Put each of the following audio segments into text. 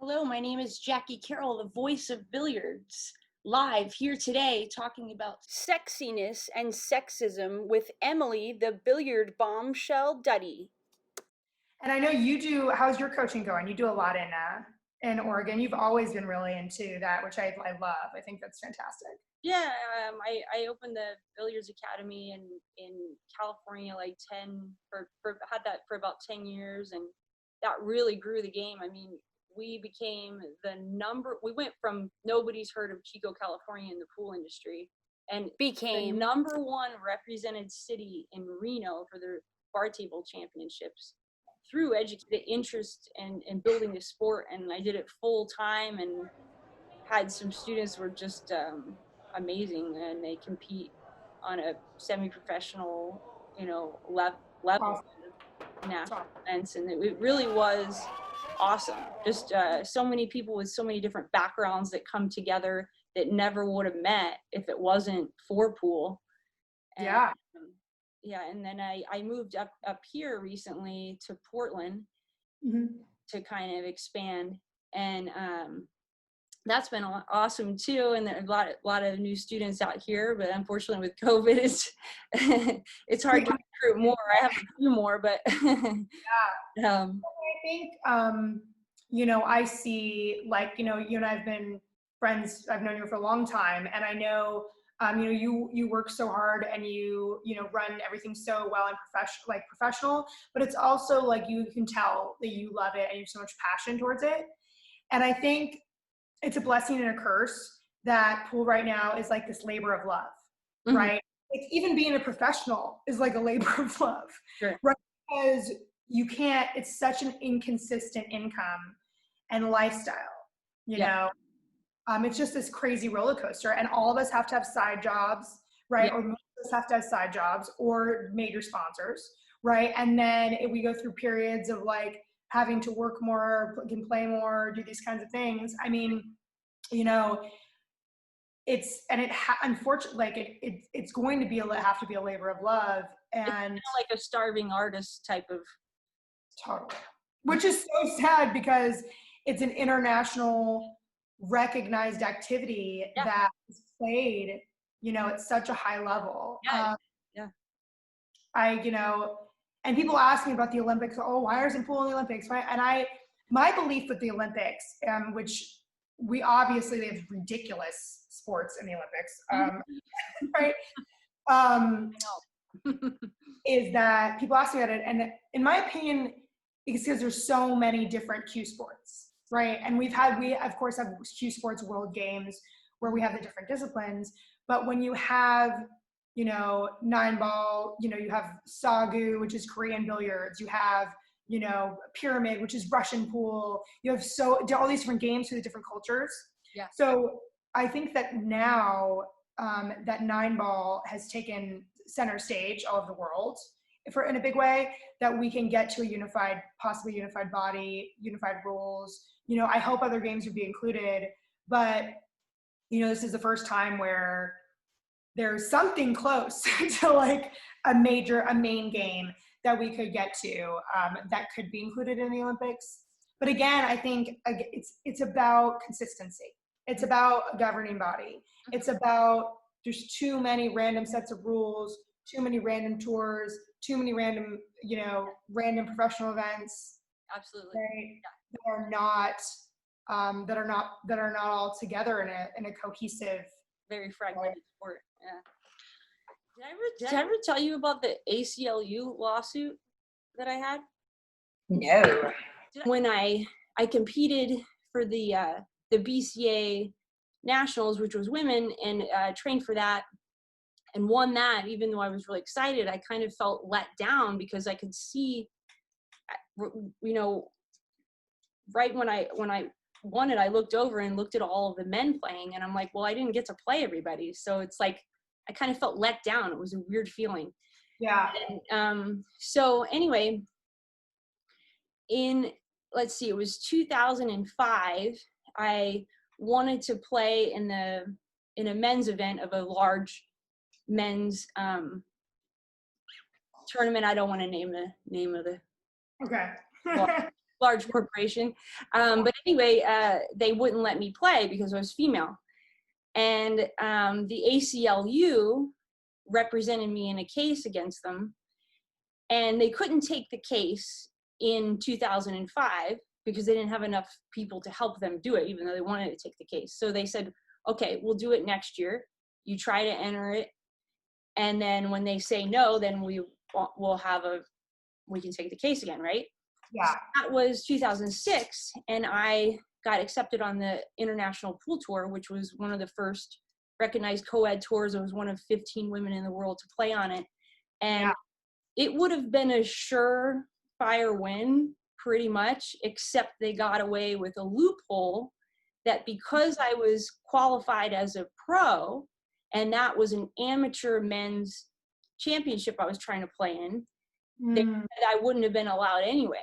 Hello, my name is Jackie Karol, the voice of billiards, live here today talking about sexiness and sexism with Emily, the billiard bombshell Duddy. And I know you do. How's your coaching going? You do a lot in Oregon. You've always been really into that, which I love. I think that's fantastic. Yeah, I opened the Billiards Academy in California like had that for about 10 years, and that really grew the game. I mean, we became we went from nobody's heard of Chico, California in the pool industry, and became the #1 represented city in Reno for their bar table championships through the interest in building the sport. And I did it full time and had some students who were just amazing, and they compete on a semi-professional, level Awesome. national events, and it really was awesome. Just so many people with so many different backgrounds that come together that never would have met if it wasn't for pool. And, Yeah. Yeah, and then I moved up here recently to Portland to kind of expand, and that's been awesome too. And a lot of new students out here, but unfortunately with COVID, it's hard to recruit more. I have a few more, but yeah. I think I see, like, you and I've been friends. I've known you for a long time, and I know you work so hard, and you run everything so well and professional, but it's also like you can tell that you love it and you have so much passion towards it. And I think it's a blessing and a curse that pool right now is like this labor of love, right? Like, even being a professional is like a labor of love, right? Because you can't, it's such an inconsistent income and lifestyle, you know? It's just this crazy roller coaster, and all of us have to have side jobs, right? Or most of us have to have side jobs or major sponsors, right? And then if we go through periods of like having to work more, can play more, do these kinds of things. I mean, unfortunately, like it's going to have to be a labor of love, and it's kind of like a starving artist type of. Totally. Which is so sad, because it's an international recognized activity that is played, at such a high level. And people ask me about the Olympics. Oh, why isn't pool in the Olympics? Right? And my belief with the Olympics, which they have ridiculous sports in the Olympics, right? Is that people ask me about it, and in my opinion, it's because there's so many different cue sports, right? And we of course have cue sports world games where we have the different disciplines, but when you have 9-ball, you have sagu, which is Korean billiards, you have pyramid, which is Russian pool, you have all these different games for the different cultures. So I think that now that 9-ball has taken center stage all over the world in a big way, that we can get to a possibly unified body, unified rules. I hope other games would be included, but this is the first time where there's something close to like a main game that we could get to, that could be included in the Olympics. But again, I think it's about consistency. It's about a governing body. It's about, there's too many random sets of rules, too many random tours, too many random professional events. Absolutely. Right? That are not all together in a cohesive, very fragmented sport. Did I ever tell you about the ACLU lawsuit that I had? No. When I competed for the BCA Nationals, which was women, and trained for that and won that, even though I was really excited, I kind of felt let down, because I could see, right when I won it, I looked over and looked at all of the men playing, and I'm like, well, I didn't get to play everybody. So it's like, I kind of felt let down. It was a weird feeling. Yeah. And, so anyway, let's see, it was 2005. I wanted to play in a men's event of a large men's tournament. I don't want to name the name of the. Okay. large corporation. But anyway, they wouldn't let me play because I was female. And the ACLU represented me in a case against them. And they couldn't take the case in 2005 because they didn't have enough people to help them do it, even though they wanted to take the case. So they said, okay, we'll do it next year. You try to enter it. And then when they say no, then we can take the case again, right? Yeah. So that was 2006, and I got accepted on the International Pool Tour, which was one of the first recognized co-ed tours. I was one of 15 women in the world to play on it. And it would have been a surefire win, pretty much, except they got away with a loophole that because I was qualified as a pro, and that was an amateur men's championship I was trying to play in, they said I wouldn't have been allowed anyway.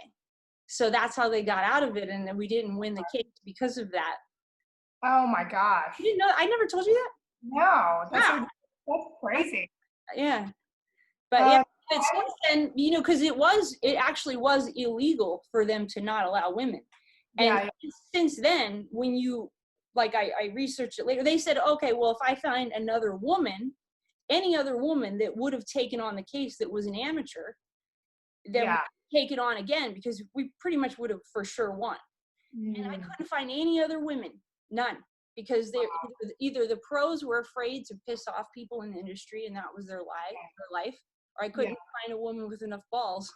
So that's how they got out of it, and then we didn't win the case because of that. Oh my gosh. You didn't know? I never told you that? No, that's crazy. Yeah. But yeah, but since then, you know, because it actually was illegal for them to not allow women. And since then, when you, like, I researched it later, they said, okay, well, if I find another woman, any other woman that would have taken on the case that was an amateur, then we take it on again, because we pretty much would have for sure won. And I couldn't find any other women, none, because they either the pros were afraid to piss off people in the industry, and that was their life, or I couldn't find a woman with enough balls.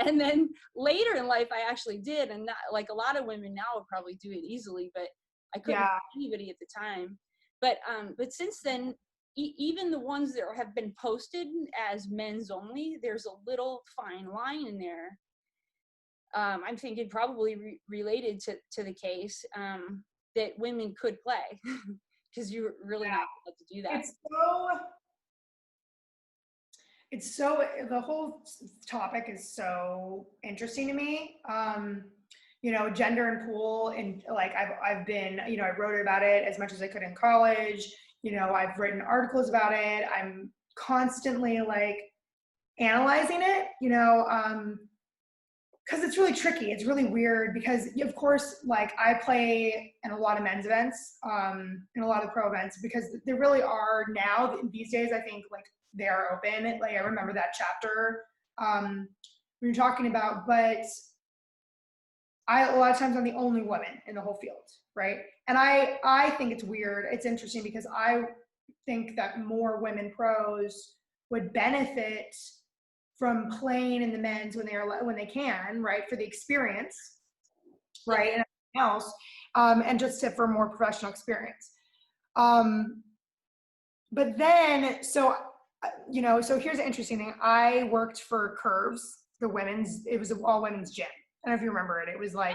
And then later in life, I actually did, and not, like a lot of women now would probably do it easily, but I couldn't find anybody at the time. But since then, even the ones that have been posted as men's only, there's a little fine line in there. I'm thinking probably related to the case, that women could play, because you're really not allowed to do that. It's so the whole topic is so interesting to me. You know, gender and pool, and like I've been, you know, I wrote about it as much as I could in college. You know, I've written articles about it. I'm constantly like analyzing it, you know, because it's really tricky. It's really weird because, of course, like I play in a lot of men's events, in a lot of pro events, because there really are now these days, I think, like they are open. Like I remember that chapter when you're talking about, but a lot of times I'm the only woman in the whole field, right? And I think it's weird. It's interesting because I think that more women pros would benefit from playing in the men's when they can, right, for the experience, right, and everything else, and just for more professional experience. But then, so you know, so here's the interesting thing. I worked for Curves, it was an all women's gym. I don't know if you remember it. It was like,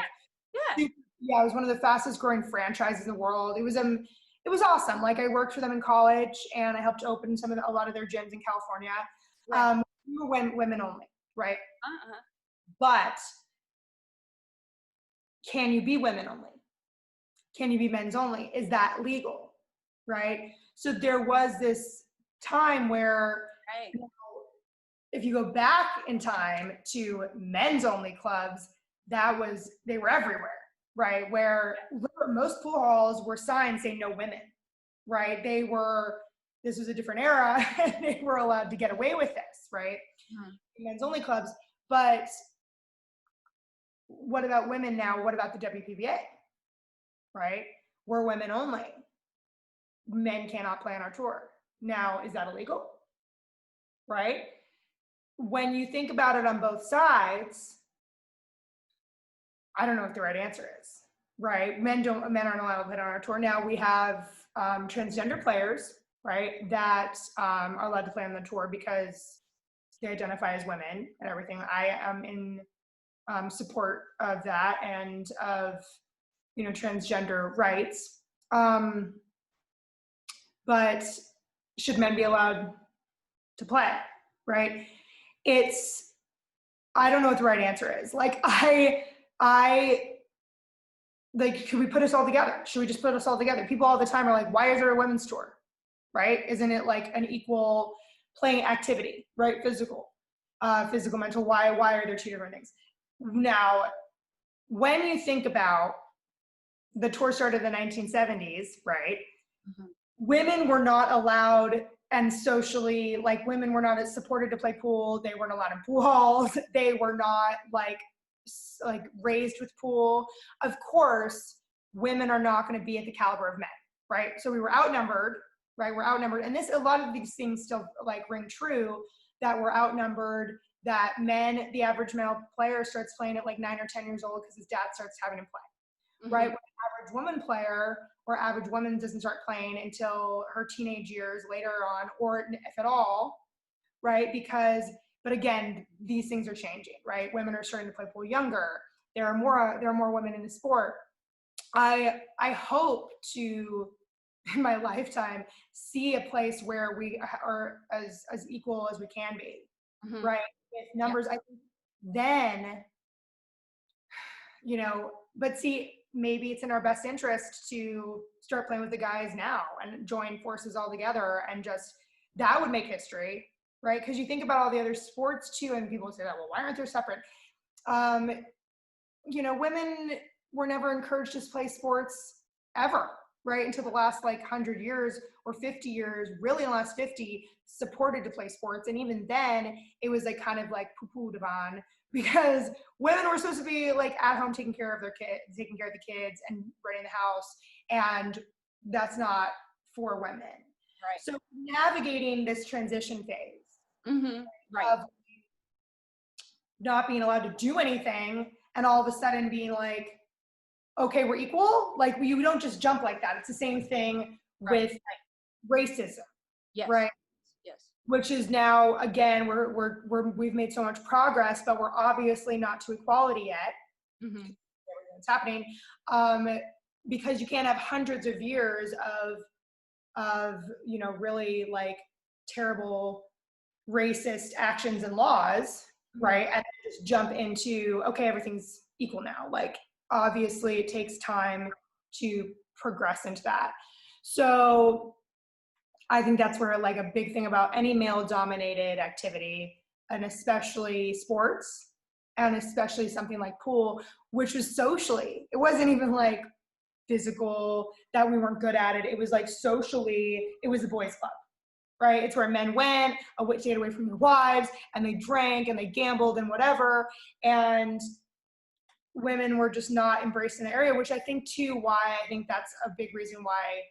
it was one of the fastest growing franchises in the world. It was awesome. Like I worked for them in college, and I helped open a lot of their gyms in California. Right. We were women only, right? But can you be women only? Can you be men's only? Is that legal, right? So there was this time where, you know, if you go back in time to men's only clubs, they were everywhere, right? Where most pool halls were signs saying no women, right? This was a different era, and they were allowed to get away with this, right? Men's only clubs. But what about women now? What about the WPBA, right? We're women only. Men cannot play on our tour. Now, is that illegal? Right? When you think about it on both sides, I don't know what the right answer is, right? Men aren't allowed to play on our tour. Now we have transgender players, right, that are allowed to play on the tour because they identify as women and everything. I am in support of that and of, you know, transgender rights. But should men be allowed to play, right? I don't know what the right answer is. Like like, could we put us all together? Should we just put us all together? People all the time are like, why is there a women's tour, right? Isn't it like an equal playing activity, right? Physical, mental. Why are there two different things? Now, when you think about the tour started in the 1970s, right? Mm-hmm. Women were not allowed, and socially, like, women were not as supported to play pool. They weren't allowed in pool halls. They were not like raised with pool. Of course, women are not going to be at the caliber of men, right? So we were outnumbered, right? We're outnumbered. And a lot of these things still like ring true, that we're outnumbered, that men, the average male player starts playing at like 9 or 10 years old because his dad starts having him play, right? When an average woman player or average woman doesn't start playing until her teenage years later on, or if at all, right? But again, these things are changing, right? Women are starting to play pool younger. There are more women in the sport. I hope to, in my lifetime, see a place where we are as equal as we can be, right? With numbers, I think then, but see, maybe it's in our best interest to start playing with the guys now and join forces all together, and that would make history, right? Because you think about all the other sports too, and people say that, well, why aren't they separate? Women were never encouraged to play sports ever, right? Until the last 100 years or 50 years, really in the last 50, supported to play sports. And even then, it was kind of poo-poo divan, because women were supposed to be at home taking care of the kids and running the house. And that's not for women. Right. So navigating this transition phase right. of not being allowed to do anything, and all of a sudden being okay, we're equal. We don't just jump like that. It's the same thing with racism, right? Yes. Which is now, again, we've made so much progress, but we're obviously not to equality yet. It's happening because you can't have hundreds of years of really terrible racist actions and laws, right? And just jump into, okay, everything's equal now. Obviously it takes time to progress into that. So I think that's where a big thing about any male dominated activity, and especially sports, and especially something like pool, which was socially, it wasn't even physical, that we weren't good at it. It was socially, it was a boys' club, right? It's where men went to get away from their wives, and they drank and they gambled and whatever. And women were just not embraced in the area, which I think too, why I think that's a big reason why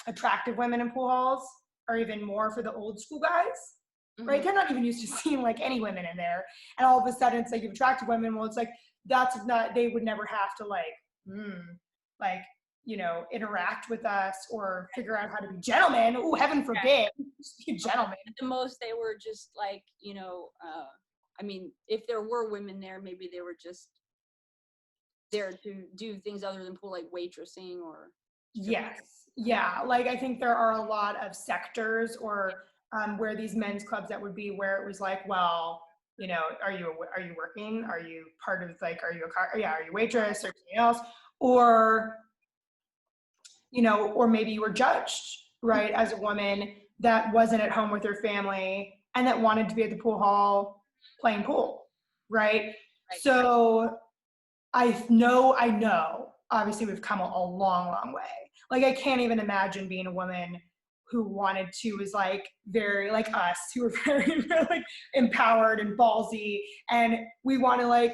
attractive women in pool halls are even more for the old school guys, right? They're not even used to seeing any women in there. And all of a sudden it's you have attractive women. Well, it's that's not, they would never have to interact with us or figure out how to be gentlemen. Oh, heaven forbid, be a gentleman. At the most, they were just I mean, if there were women there, maybe they were just there to do things other than pool, waitressing or. Yes. Yeah. I think there are a lot of sectors or where these men's clubs that would be where it was well, are you working? Are you part of are you are you a waitress or something else? Or, or maybe you were judged, right, as a woman that wasn't at home with her family and that wanted to be at the pool hall playing pool, right? So I know, obviously we've come a long, long way. I can't even imagine being a woman who wanted to, was very us, who were very empowered and ballsy, and we want to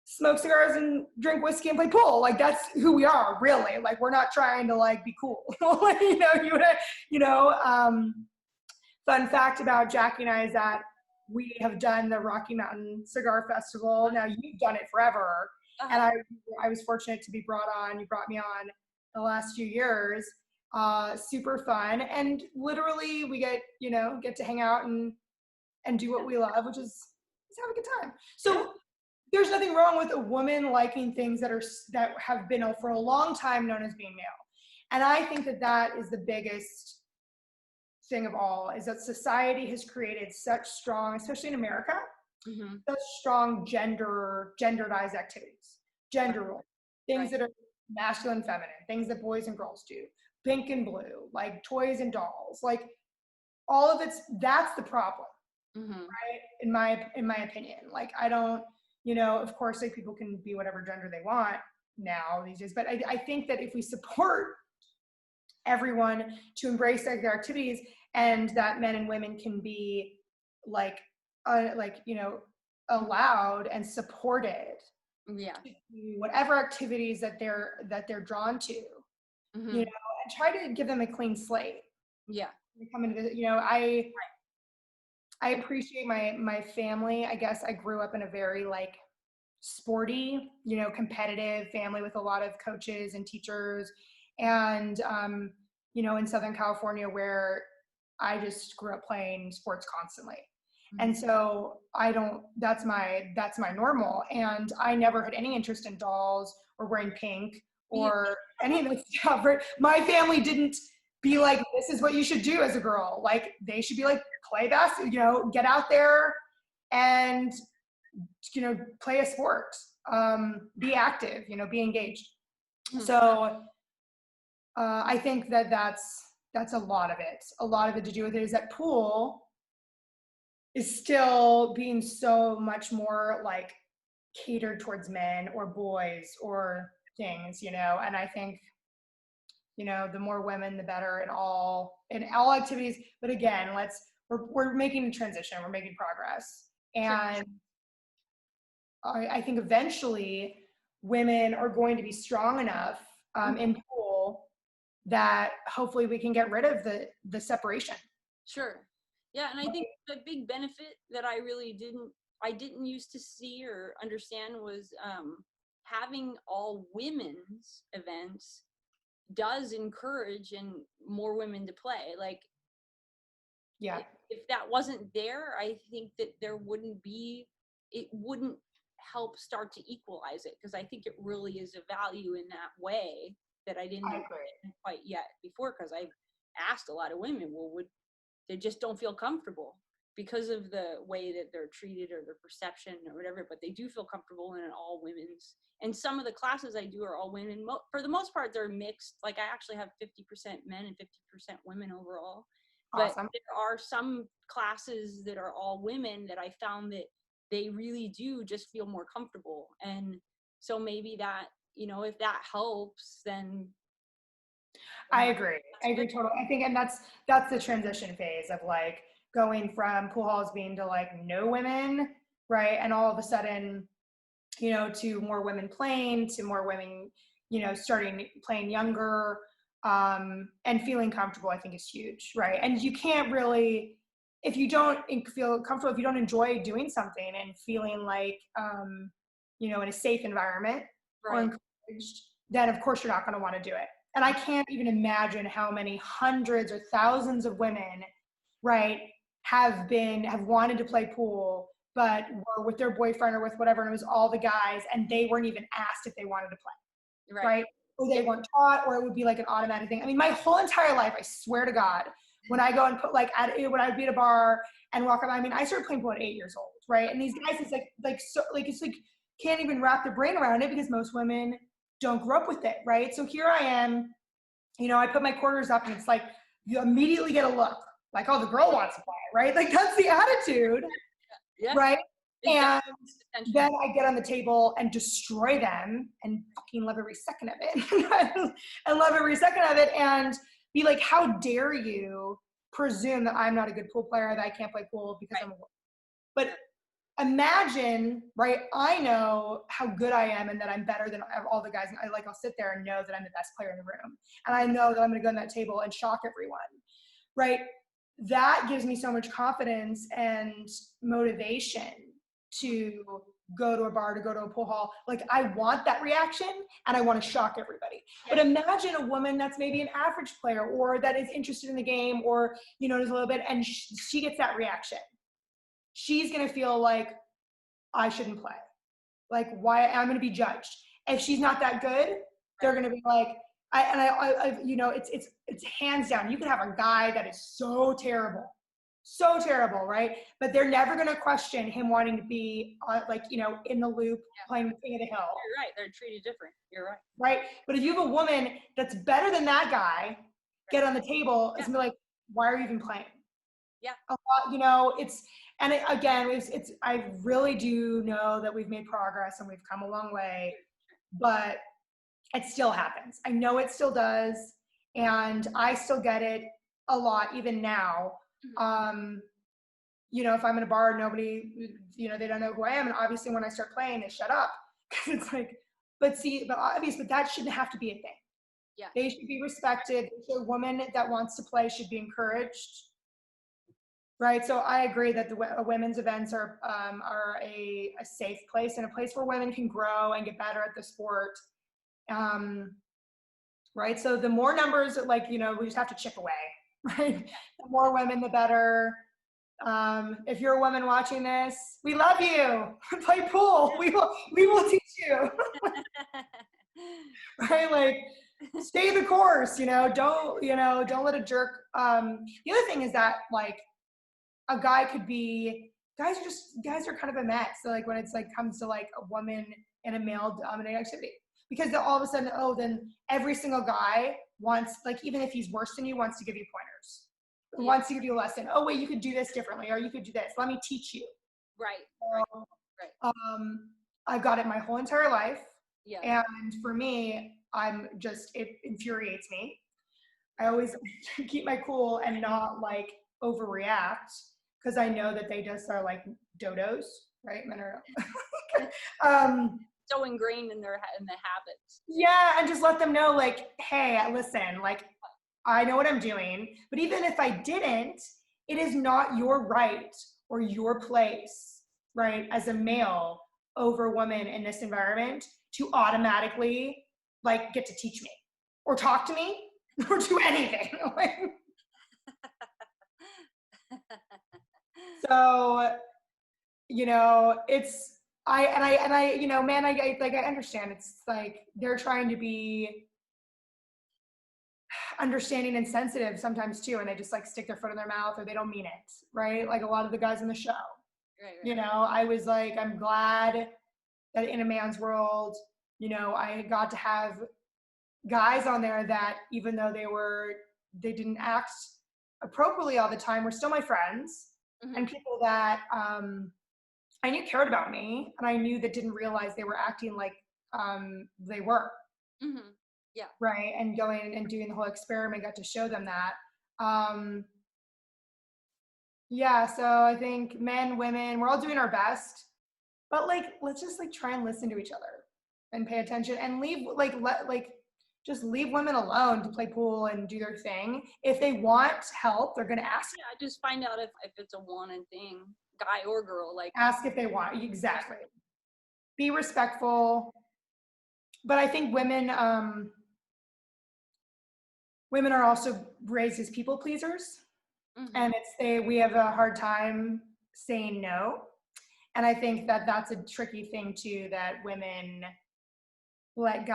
smoke cigars and drink whiskey and play pool. That's who we are, really. We're not trying to be cool. Fun fact about Jackie and I is that we have done the Rocky Mountain Cigar Festival. Now you've done it forever. And I was fortunate to be brought on. You brought me on the last few years. Super fun. And literally we get to hang out and do what we love, which is have a good time. So there's nothing wrong with a woman liking things that have been for a long time known as being male. And I think that is the biggest thing of all, is that society has created such strong, especially in America, such strong genderized activities, gender roles, things that are masculine, feminine, things that boys and girls do, pink and blue, toys and dolls, all of that's the problem, right? In my opinion, you know, of course, like people can be whatever gender they want now these days. But I think that if we support everyone to embrace their activities, and that men and women can be like, you know, allowed and supported Yeah. to do whatever activities that they're drawn to, Mm-hmm. you know, and try to give them a clean slate. Yeah. Come into, you know, I appreciate my family. I guess I grew up in a very like sporty, you know, competitive family with a lot of coaches and teachers. And, you know, in Southern California, where I just grew up playing sports constantly. Mm-hmm. And so that's my normal. And I never had any interest in dolls or wearing pink or any of that stuff. My family didn't be like, this is what you should do as a girl. Like, they should be like, play basketball, you know, get out there and, you know, play a sport, be active, you know, be engaged. Mm-hmm. So I think that's a lot of it. A lot of it to do with it is that pool is still being so much more like catered towards men or boys or things, you know. And I think, you know, the more women, the better in all activities. But again, we're making a transition. We're making progress. And I think eventually women are going to be strong enough in pool that hopefully we can get rid of the separation. Sure. Yeah, and I think the big benefit that I really didn't used to see or understand was having all women's events does encourage and more women to play. Like, yeah, if that wasn't there, I think that it wouldn't help start to equalize it, because I think it really is a value in that way that I didn't quite yet before, because I've asked a lot of women, well, they just don't feel comfortable because of the way that they're treated or their perception or whatever, but they do feel comfortable in an all women's. And some of the classes I do are all women. For the most part, they're mixed. Like, I actually have 50% men and 50% women overall. Awesome. But there are some classes that are all women that I found that they really do just feel more comfortable. And so maybe that, you know, if that helps, then I agree totally. I think, and that's the transition phase of like going from pool halls being to like no women, right? And all of a sudden, you know, to more women playing, to more women, you know, starting playing younger, and feeling comfortable, I think is huge, right? And you can't really, if you don't feel comfortable, if you don't enjoy doing something and feeling like, you know, in a safe environment or encouraged, then of course you're not going to want to do it. And I can't even imagine how many hundreds or thousands of women, right, have wanted to play pool, but were with their boyfriend or with whatever, and it was all the guys, and they weren't even asked if they wanted to play, right? Or they weren't taught, or it would be like an automatic thing. I mean, my whole entire life, I swear to God, when I go and put like, when I'd be at a bar and walk around, I mean, I started playing pool at 8 years old, right? And these guys, it's it's like can't even wrap their brain around it, because most women don't grow up with it, right? So here I am, you know, I put my quarters up and it's like, you immediately get a look, like, oh, the girl wants to play, right? Like, that's the attitude, right? And then I get on the table and destroy them and fucking love every second of it. And love every second of it, and be like, how dare you presume that I'm not a good pool player, that I can't play pool because I'm a woman. But imagine, right, I know how good I am and that I'm better than all the guys. And I'll sit there and know that I'm the best player in the room. And I know that I'm going to go on that table and shock everyone, right? That gives me so much confidence and motivation to go to a bar, to go to a pool hall. Like, I want that reaction and I want to shock everybody. But imagine a woman that's maybe an average player, or that is interested in the game, or, you know, there's a little bit, and she gets that reaction. She's going to feel like, I shouldn't play. Like, why I'm going to be judged. If she's not that good, they're going to be like, you know, it's hands down. You can have a guy that is so terrible, right? But they're never going to question him wanting to be like, you know, in the loop, playing the king of the hill. You're right. They're treated different. You're right. Right. But if you have a woman that's better than that guy, get on the table, it's going to be like, why are you even playing? Yeah. You know, And again, I really do know that we've made progress and we've come a long way, but it still happens. I know it still does. And I still get it a lot, even now. You know, if I'm in a bar, nobody, you know, they don't know who I am. And obviously when I start playing, they shut up. It's like, but that shouldn't have to be a thing. Yeah. They should be respected. A woman that wants to play should be encouraged. Right. So I agree that the women's events are a safe place and a place where women can grow and get better at the sport. Right. So the more numbers, like, you know, we just have to chip away. Right. The more women, the better. If you're a woman watching this, we love you. Play pool. We will teach you. Right? Like, stay the course, you know, don't let a jerk. The other thing is that, like, a guy could be, guys are kind of a mess. So like when it's like comes to like a woman and a male dominated activity, because all of a sudden, oh, then every single guy wants, like, even if he's worse than you, wants to give you pointers. Wants to give you a lesson. Oh wait, you could do this differently, or you could do this. Let me teach you. Right. So, right. I've got it my whole entire life. Yeah. And for me, it infuriates me. I always keep my cool and not like overreact, because I know that they just are like dodos, right? Men are so ingrained in the habits. Yeah, and just let them know, like, hey, listen, like, I know what I'm doing, but even if I didn't, it is not your right or your place, right, as a male over a woman in this environment to automatically, like, get to teach me or talk to me or do anything. So, you know, I you know, man, I understand. It's like they're trying to be understanding and sensitive sometimes too, and they just like stick their foot in their mouth, or they don't mean it, right? Like a lot of the guys in the show. Right. You know, I was like, I'm glad that in a man's world, you know, I got to have guys on there that, even though they didn't act appropriately all the time, were still my friends. Mm-hmm. And people that I knew cared about me, and I knew that didn't realize they were acting like they were. Mm-hmm. Yeah. Right. And going and doing the whole experiment got to show them that. Yeah. So I think men, women, we're all doing our best, but like, let's just like try and listen to each other and pay attention, and leave, just leave women alone to play pool and do their thing. If they want help, they're going to ask. Yeah. Just find out if it's a wanted thing, guy or girl, like ask if they want. Exactly. Be respectful. But I think women are also raised as people pleasers. Mm-hmm. And we have a hard time saying no. And I think that that's a tricky thing too, that women let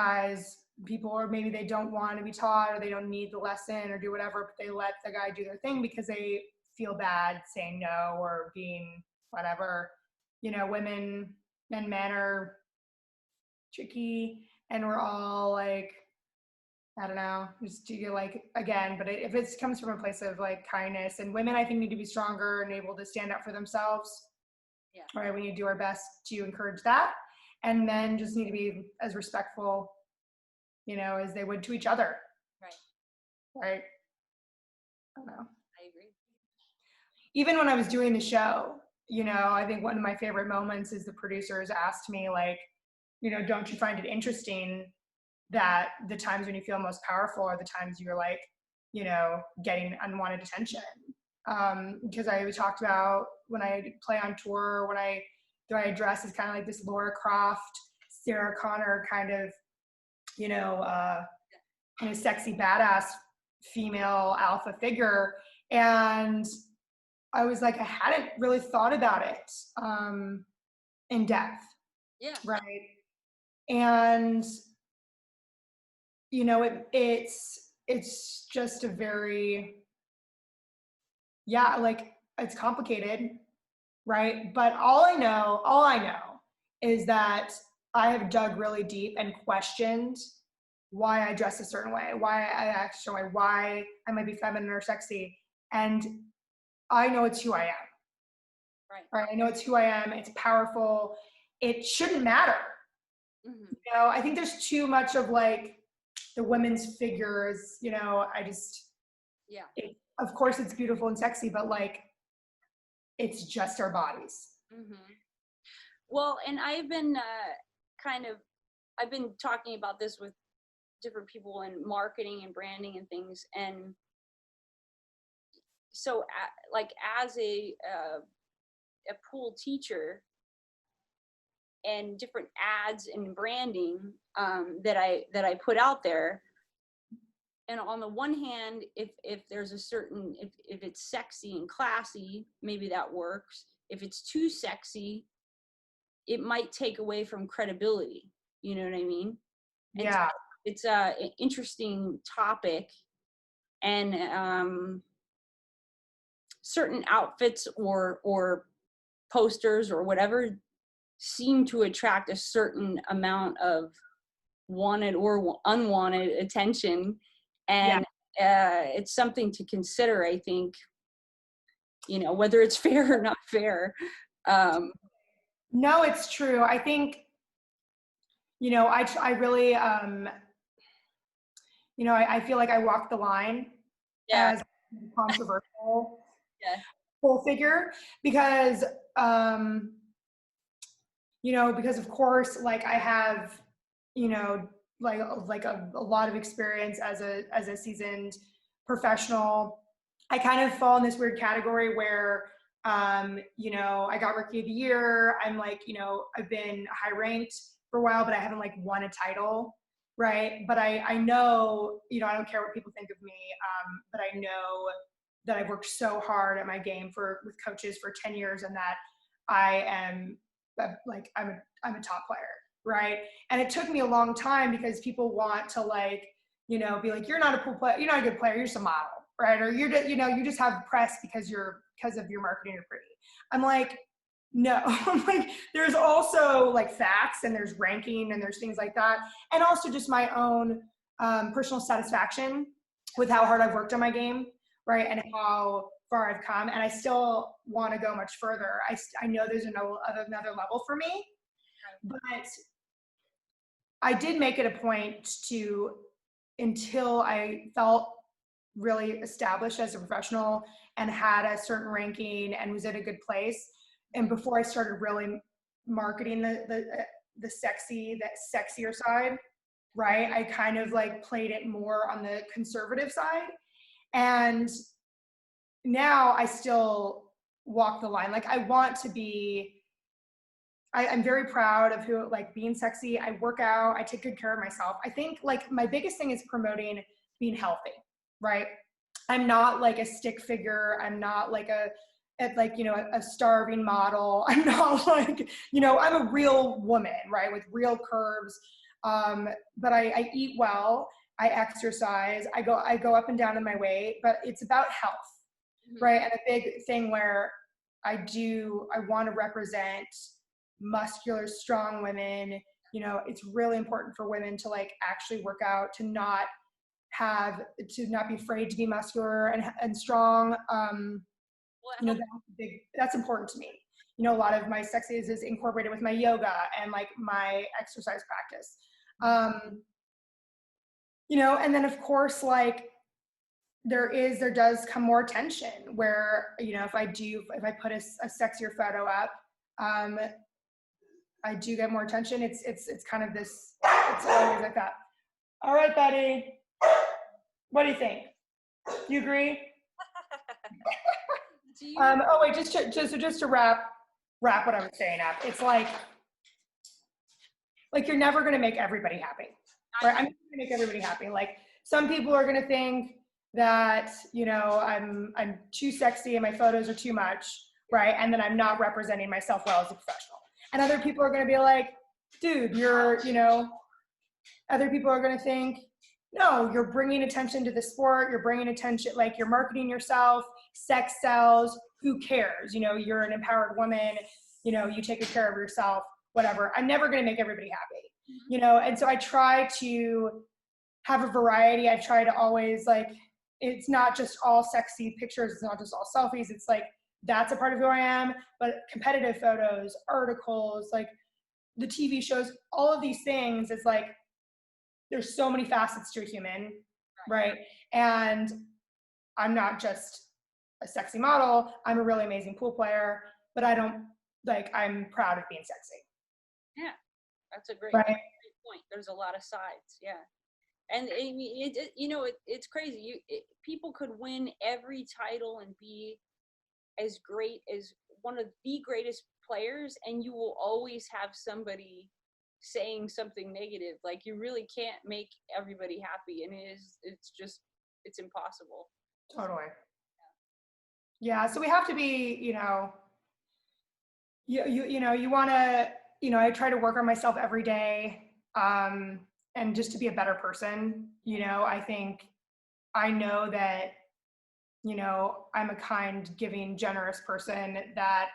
people, or maybe they don't want to be taught, or they don't need the lesson or do whatever, but they let the guy do their thing because they feel bad saying no or being whatever. You know, women and men are tricky, and we're all like, I don't know, just do you like, again, but if it comes from a place of like kindness, and women, I think, need to be stronger and able to stand up for themselves. Yeah. Right. We need to do our best to encourage that. And men just need to be as respectful, you know, as they would to each other. Right. Right. I don't know. I agree. Even when I was doing the show, you know, I think one of my favorite moments is the producers asked me, like, you know, don't you find it interesting that the times when you feel most powerful are the times you're like, you know, getting unwanted attention? Because I talked about when I play on tour, when I dress as kind of like this Laura Croft, Sarah Connor kind of, you know, kind of sexy badass female alpha figure. And I was like, I hadn't really thought about it in depth. Yeah. Right. And, you know, it's just a very, yeah, like, it's complicated, right? But all I know is that I have dug really deep and questioned why I dress a certain way, why I act a certain way, why I might be feminine or sexy. And I know it's who I am. right? I know it's who I am. It's powerful. It shouldn't matter. Mm-hmm. You know, I think there's too much of like the women's figures, you know, of course it's beautiful and sexy, but like, it's just our bodies. Mm-hmm. Well, and I've been I've been talking about this with different people in marketing and branding and things. And so like as a pool teacher, and different ads and branding that I put out there. And on the one hand, if there's a certain, if it's sexy and classy, maybe that works. If it's too sexy, it might take away from credibility. You know what I mean? And Yeah. so it's an interesting topic, and certain outfits or posters or whatever seem to attract a certain amount of wanted or unwanted attention. And it's something to consider, I think, you know, whether it's fair or not fair. No, it's true. I think, you know, I really, you know, I feel like I walk the line as a controversial full figure because, you know, because of course, like I have, you know, like a lot of experience as a seasoned professional. I kind of fall in this weird category where, you know, I got Rookie of the Year. I'm like, you know, I've been high ranked for a while, but I haven't like won a title, right? But I know, you know, I don't care what people think of me, but I know that I've worked so hard at my game with coaches for 10 years, and that I am like I'm a top player, right? And it took me a long time because people want to like, you know, be like, you're not a pool player, you're not a good player, you're just a model, right? Or you're just, you know, you just have press because of your marketing, you're pretty. I'm like, no. I'm like, there's also like facts, and there's ranking, and there's things like that, and also just my own personal satisfaction with how hard I've worked on my game, right? And how far I've come, and I still want to go much further. I know there's another level for me, but I did make it a point to, until I felt really established as a professional and had a certain ranking and was at a good place, and before I started really marketing the sexier side, right? I kind of like played it more on the conservative side, and now I still walk the line. Like I want to be, I'm very proud of who, like being sexy. I work out, I take good care of myself. I think like my biggest thing is promoting being healthy, right? I'm not like a stick figure. I'm not like you know, a starving model. I'm not like, you know, I'm a real woman, right? With real curves. But I eat well, I exercise, I go up and down in my weight, but it's about health. Right. And a big thing where I want to represent muscular, strong women. You know, it's really important for women to like actually work out, to not be afraid to be muscular and strong. You know, that's important to me. You know, a lot of my sexy is incorporated with my yoga and like my exercise practice. You know, and then of course, like, there does come more attention where, you know, if I put a sexier photo up, I do get more attention. It's kind of this, it's always like that. All right, Betty, what do you think? Do you agree? Oh wait, just to wrap what I was saying up. It's like you're never going to make everybody happy, right? I'm not going to make everybody happy. Like some people are going to think that, you know, I'm too sexy and my photos are too much, right? And then I'm not representing myself well as a professional. And other people are going to be like, dude, you're, you know, other people are going to think, no, you're bringing attention to the sport. You're bringing attention, like you're marketing yourself, sex sells, who cares? You know, you're an empowered woman, you know, you take good care of yourself, whatever. I'm never going to make everybody happy, you know? And so I try to have a variety. I try to always like, it's not just all sexy pictures. It's not just all selfies. It's like that's a part of who I am. But competitive photos, articles, like the TV shows, all of these things, it's like there's so many facets to a human, right? And I'm not just a sexy model. I'm a really amazing pool player, but I don't I'm proud of being sexy. Yeah, that's a great, right? great point. There's a lot of sides. Yeah. And it's crazy. People could win every title and be as great as one of the greatest players, and you will always have somebody saying something negative. Like, you really can't make everybody happy, and it's impossible. Totally. Yeah. So we have to be, you want to, I try to work on myself every day, and just to be a better person. I know that, I'm a kind, giving, generous person, that,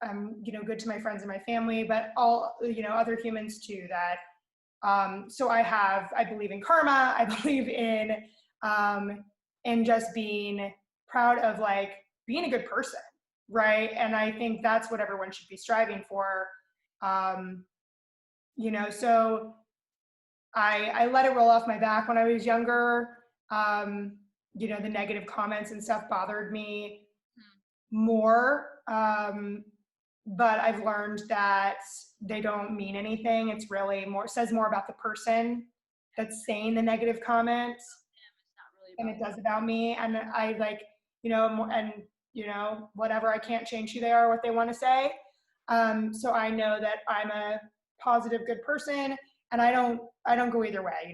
I'm, good to my friends and my family, but all, other humans too, that, so I believe in karma. I believe in just being proud of like being a good person. Right. And I think that's what everyone should be striving for. So I let it roll off my back when I was younger. The negative comments and stuff bothered me more. But I've learned that they don't mean anything. It's really says more about the person that's saying the negative comments than it does about me. And I whatever, I can't change who they are, what they want to say. So I know that I'm a positive, good person, and I don't go either way.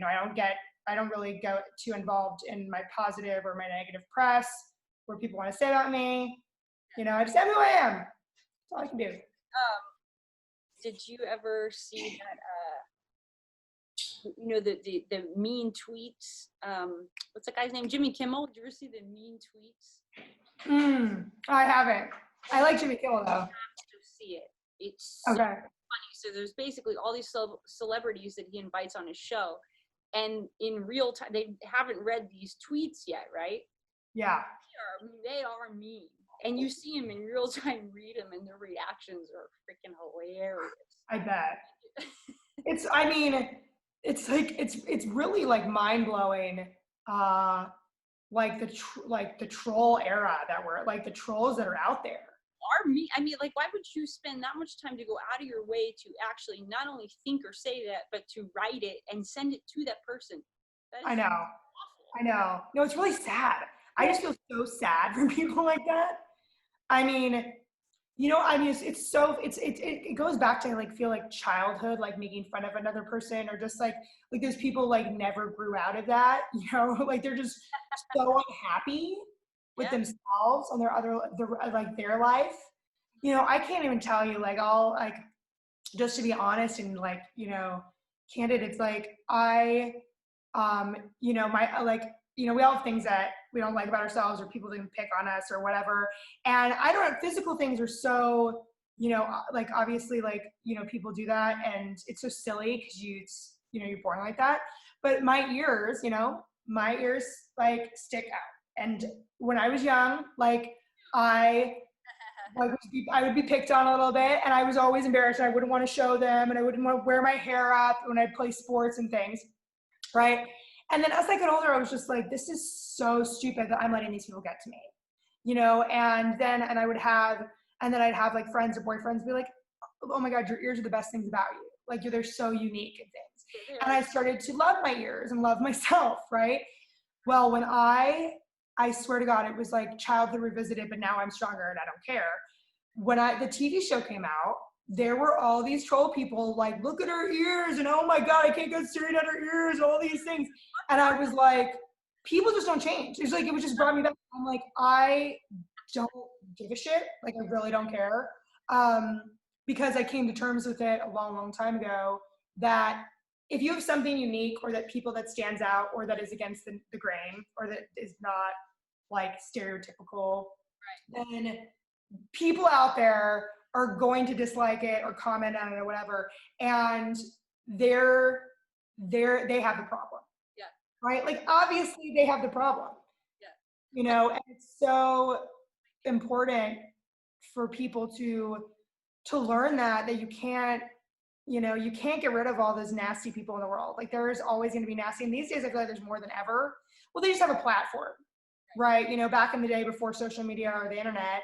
I don't really go too involved in my positive or my negative press, where people want to say about me. I just am who I am. That's all I can do. Did you ever see that, the mean tweets? What's the guy's name? Jimmy Kimmel. Did you ever see the mean tweets? I haven't. I like Jimmy Kimmel though. You have to see it. It's so funny. So there's basically all these celebrities that he invites on his show, and in real time, they haven't read these tweets yet, right? Yeah. They are mean. And you see them in real time, read them, and their reactions are freaking hilarious. I bet. It's really like mind blowing. Like the troll era that we're like, the trolls that are out there. Why would you spend that much time to go out of your way to actually not only think or say that, but to write it and send it to that person? I know. Awful. I know. No, it's really sad. I just feel so sad for people like that. It goes back to feel like childhood, like making fun of another person, or just like those people like never grew out of that, like they're just so unhappy with themselves and their life. I can't even tell you, just to be honest and candid, it's like we all have things that we don't like about ourselves, or people can pick on us or whatever. And I don't know, physical things are so, obviously, people do that, and it's so silly because you're born like that. But my ears stick out. And when I was young, I would be picked on a little bit, and I was always embarrassed, and I wouldn't want to show them, and I wouldn't want to wear my hair up when I'd play sports and things, right? And then as I got older, I was just like, this is so stupid that I'm letting these people get to me, and then I'd have like friends or boyfriends be like, oh my God, your ears are the best things about you. They're so unique and things. And I started to love my ears and love myself, right? Well, when I swear to God, it was like childhood revisited, but now I'm stronger and I don't care. When the TV show came out, there were all these troll people like, look at her ears, and oh my God, I can't go staring at her ears, and all these things. And I was like, people just don't change. It's like, it was just brought me back. I'm like, I don't give a shit. I really don't care. Because I came to terms with it a long, long time ago, that if you have something unique, or that people that stands out, or that is against the grain, or that is not stereotypical, then people out there are going to dislike it or comment on it or whatever, and they have the problem. Yeah. Right? Obviously they have the problem. Yeah. And it's so, important for people to learn that you can't, you can't get rid of all those nasty people in the world. Like there's always going to be nasty. And these days I feel like there's more than ever. Well, they just have a platform, right? Back in the day before social media or the internet,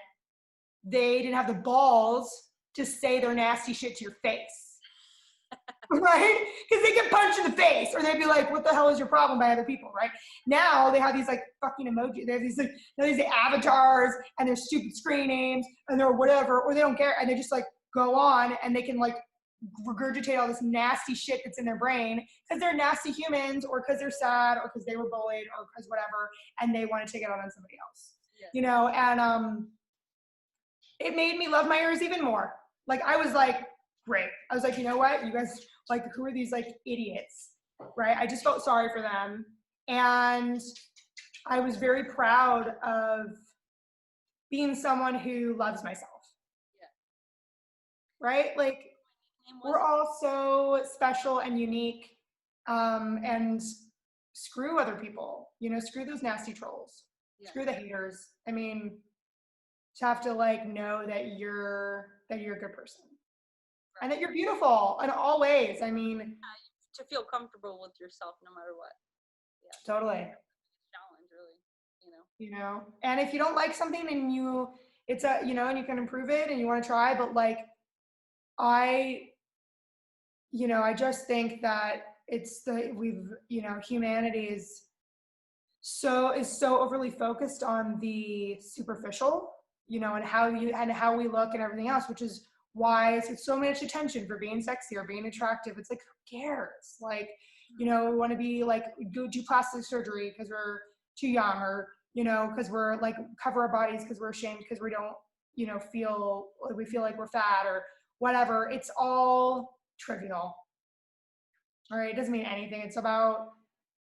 they didn't have the balls to say their nasty shit to your face, right? Because they get punched in the face, or they'd be like, what the hell is your problem, by other people, right? Now they have these like fucking emoji. They have these like, these avatars and their stupid screen names and they're whatever, or they don't care. And they just like go on and they can like regurgitate all this nasty shit that's in their brain because they're nasty humans, or because they're sad, or because they were bullied, or because whatever, and they want to take it out on somebody else. And it made me love my ears even more. Like I was like, great. I was like, you know what? You guys, like, who are these like idiots, right? I just felt sorry for them. And I was very proud of being someone who loves myself. Yeah. Right? Like, we're all so special and unique, and screw other people, screw those nasty trolls, screw the haters. I mean, to have to like know that you're a good person, and that you're beautiful in all ways. I mean, to feel comfortable with yourself no matter what. Yeah, totally. Challenge, really. And if you don't like something and it's and you can improve it and you want to try, but like I just think that humanity is so overly focused on the superficial, and how we look and everything else, which is why it's so much attention for being sexy or being attractive. It's like, who cares? Like, we want to be like, do plastic surgery because we're too young, or, because we're like, cover our bodies because we're ashamed because we don't, feel like we're fat or whatever. It's all trivial. All right. It doesn't mean anything. It's about,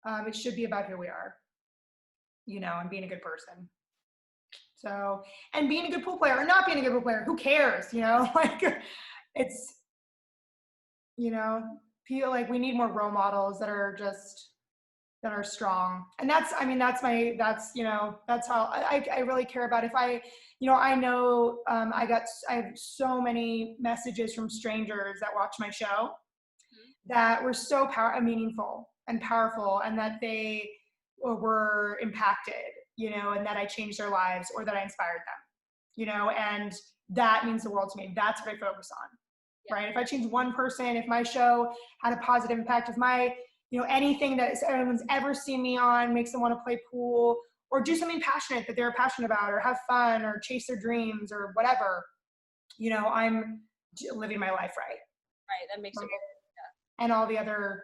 it should be about who we are, and being a good person. So, and being a good pool player or not being a good pool player, who cares? Like it's, feel like we need more role models that are strong. And that's how I really care about. If I have so many messages from strangers that watch my show that were so meaningful and powerful, and that they were impacted, and that I changed their lives, or that I inspired them, and that means the world to me. That's what I focus on, right? If I change one person, if my show had a positive impact, if my, anything that anyone's ever seen me on makes them want to play pool or do something passionate that they're passionate about, or have fun, or chase their dreams, or whatever, I'm living my life right. Right, that makes it. Yeah. And all the other,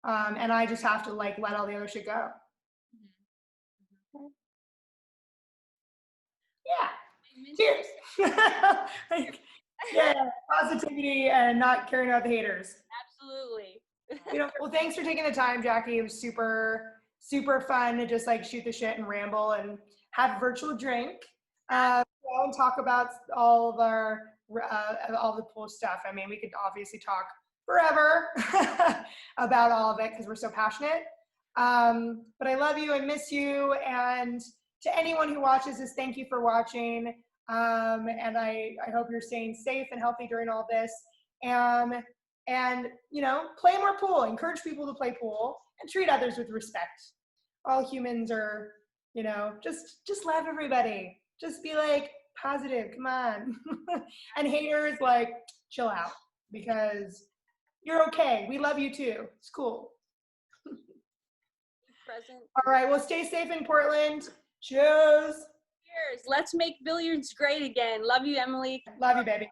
and I just have to like let all the other shit go. Yeah. Cheers. Like, yeah, positivity and not caring about the haters. Absolutely. Well, thanks for taking the time, Jackie. It was super, super fun to just like shoot the shit and ramble and have a virtual drink. And talk about all the pool stuff. I mean, we could obviously talk forever about all of it because we're so passionate. But I love you. I miss you. And to anyone who watches this, thank you for watching. And I hope you're staying safe and healthy during all this. And play more pool. Encourage people to play pool and treat others with respect. All humans are, just love everybody. Just be like positive. Come on. And haters, like, chill out, because you're okay. We love you too. It's cool. Present. All right. Well, stay safe in Portland. Cheers. Cheers. Let's make billiards great again. Love you, Emily. Love you, baby.